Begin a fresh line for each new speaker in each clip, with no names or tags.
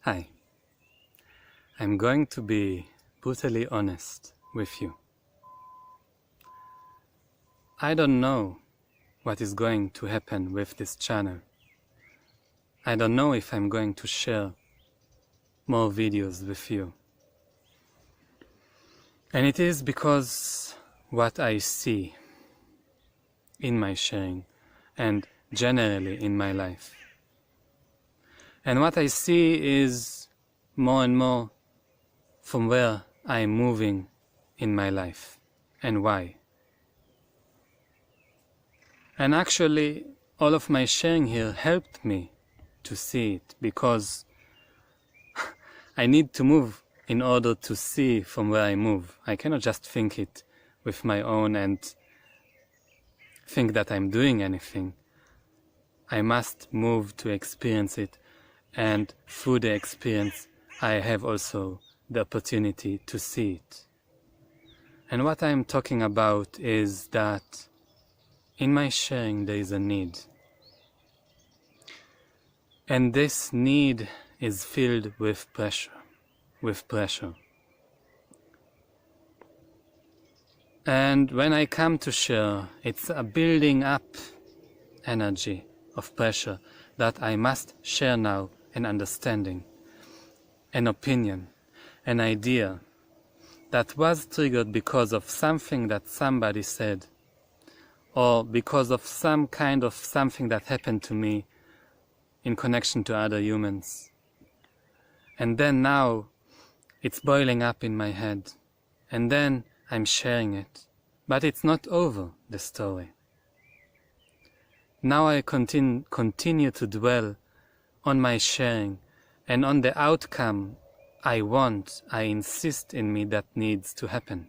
Hi, I'm going to be brutally honest with you. I don't know what is going to happen with this channel. I don't know if I'm going to share more videos with you. And it is because what I see in my sharing and generally in my life. And what I see is more and more from where I'm moving in my life and why. And actually, all of my sharing here helped me to see it, because I need to move in order to see from where I move. I cannot just think it with my own and think that I'm doing anything. I must move to experience it, and through the experience I have also the opportunity to see it. And what I'm talking about is that in my sharing there is a need. And this need is filled with pressure. And when I come to share, it's a building up energy of pressure that I must share now, an understanding, an opinion, an idea that was triggered because of something that somebody said, or because of some kind of something that happened to me in connection to other humans. And then now it's boiling up in my head, and then I'm sharing it. But it's not over, the story. Now I continue to dwell on my sharing and on the outcome I insist in me that needs to happen.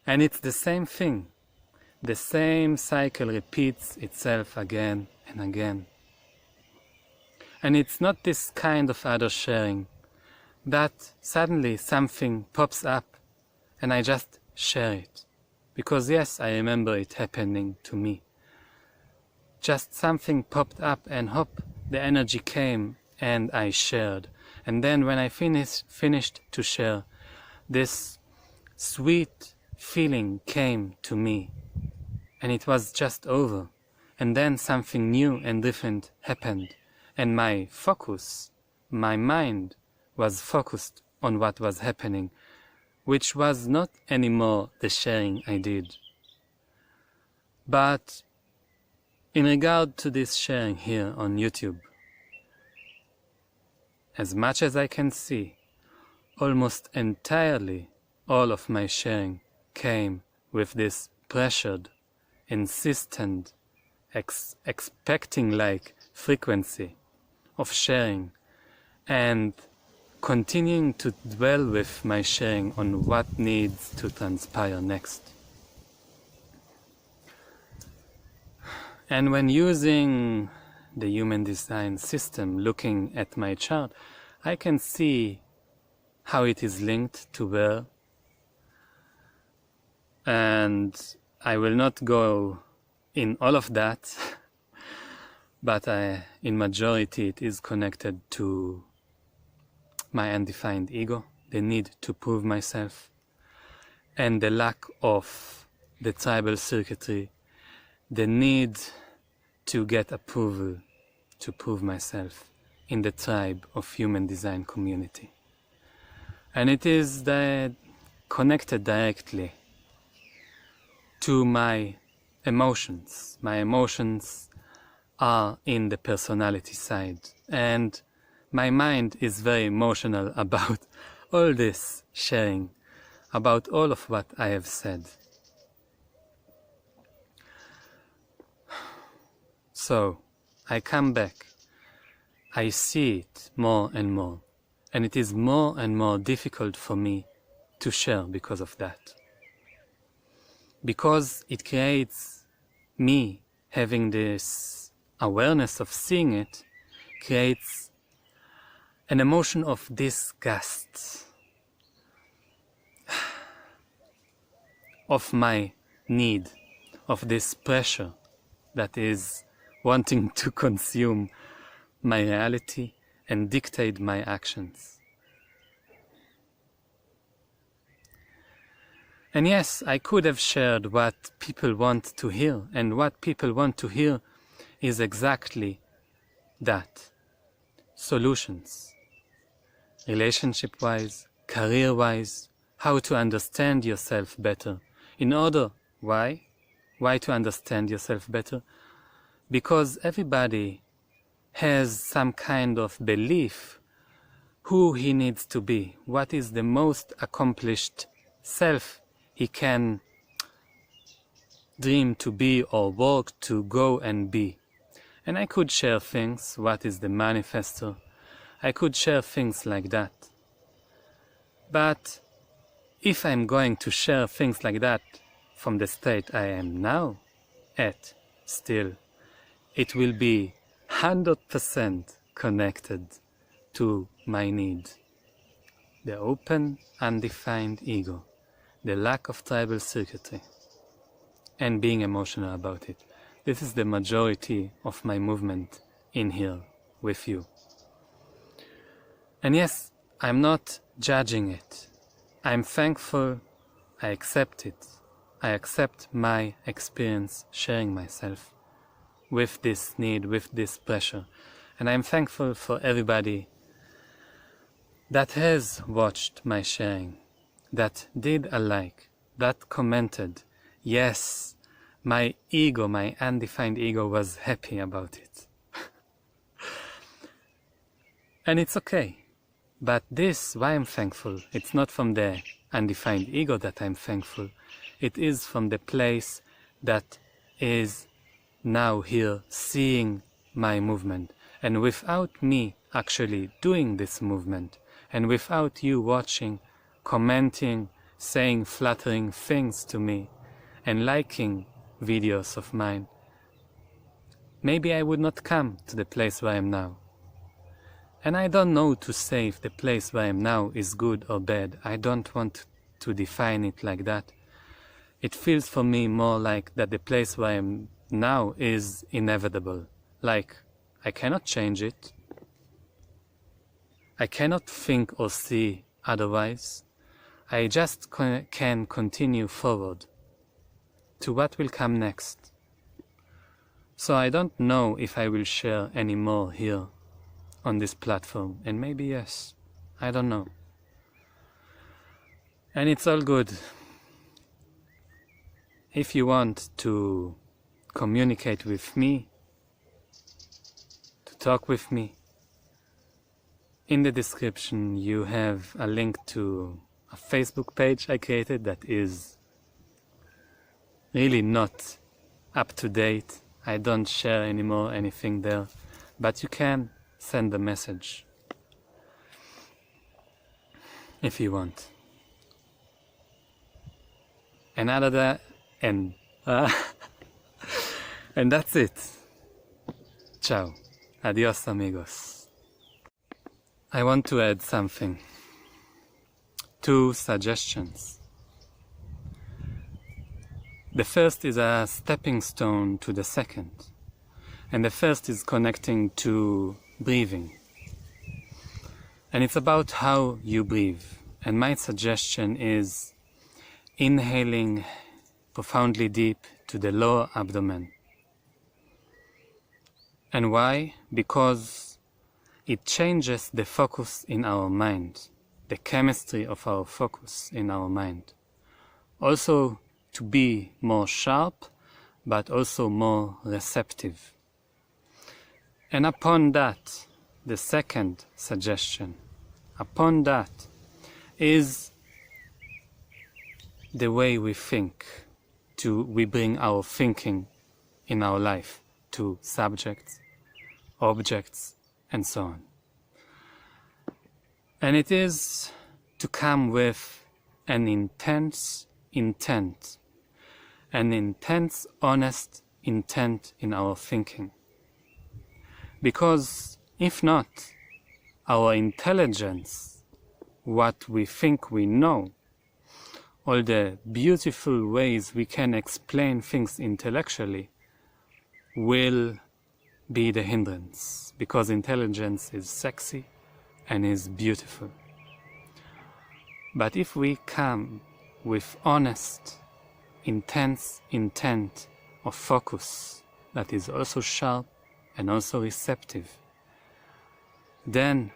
And it's the same thing. The same cycle repeats itself again and again. And it's not this kind of other sharing that suddenly something pops up and I just share it. Because yes, I remember it happening to me. Just something popped up and hop, the energy came and I shared. And then when I finished to share, this sweet feeling came to me. And it was just over. And then something new and different happened. And my focus, my mind was focused on what was happening, which was not anymore the sharing I did. But in regard to this sharing here on YouTube, as much as I can see, almost entirely all of my sharing came with this pressured, insistent, expecting-like frequency of sharing, and continuing to dwell with my sharing on what needs to transpire next. And when using the human design system, looking at my chart, I can see how it is linked to where, and I will not go in all of that, but in majority it is connected to my undefined ego, the need to prove myself, and the lack of the tribal circuitry, the need to get approval to prove myself in the tribe of human design community. And it is connected directly to my emotions. My emotions are in the personality side, and my mind is very emotional about all this sharing, about all of what I have said. So I come back, I see it more and more, and it is more and more difficult for me to share because of that. Because it creates me having this awareness of seeing it, creates an emotion of disgust, of my need, of this pressure that is wanting to consume my reality and dictate my actions. And yes, I could have shared what people want to hear, and what people want to hear is exactly that. Solutions. Relationship-wise, career-wise, how to understand yourself better. In order, why? Why to understand yourself better? Because everybody has some kind of belief who he needs to be, what is the most accomplished self he can dream to be or work to go and be. And I could share things, what is the manifestor? I could share things like that. But if I'm going to share things like that from the state I am now at, still, it will be 100% connected to my need. The open, undefined ego, the lack of tribal circuitry, and being emotional about it. This is the majority of my movement in here with you. And yes, I'm not judging it. I'm thankful, I accept it. I accept my experience sharing myself with this need, with this pressure. And I'm thankful for everybody that has watched my sharing, that did a like, that commented. Yes, my ego, my undefined ego was happy about it. And it's okay. But this, why I'm thankful, it's not from the undefined ego that I'm thankful. It is from the place that is now here seeing my movement. And without me actually doing this movement, and without you watching, commenting, saying flattering things to me, and liking videos of mine, maybe I would not come to the place where I am now. And I don't know to say if the place where I am now is good or bad. I don't want to define it like that. It feels for me more like that the place where I am now is inevitable. Like, I cannot change it. I cannot think or see otherwise. I just can continue forward to what will come next. So I don't know if I will share any more here on this platform, and maybe yes, I don't know. And it's all good. If you want to communicate with me, to talk with me, in the description you have a link to a Facebook page I created that is really not up to date. I don't share anymore anything there, but you can send a message if you want. And and that's it. Ciao. Adios, amigos. I want to add something. 2 suggestions. The first is a stepping stone to the second. And the first is connecting to breathing. And it's about how you breathe. And my suggestion is inhaling profoundly deep to the lower abdomen. And why? Because it changes the focus in our mind, the chemistry of our focus in our mind. Also to be more sharp, but also more receptive. And upon that, the second suggestion, upon that is the way we think. We bring our thinking in our life to subjects, objects, and so on. And it is to come with an intense intent, an intense, honest intent in our thinking. Because if not, our intelligence, what we think we know, all the beautiful ways we can explain things intellectually, will be the hindrance. because intelligence is sexy and is beautiful. But if we come with honest, intense intent of focus that is also sharp and also receptive, then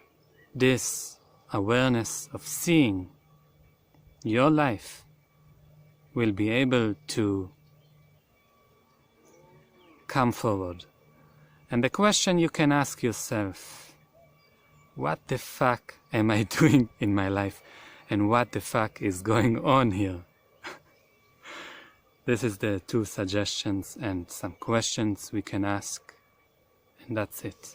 this awareness of seeing your life will be able to come forward. And the question you can ask yourself, what the fuck am I doing in my life? And what the fuck is going on here? This is the two suggestions and some questions we can ask. And that's it.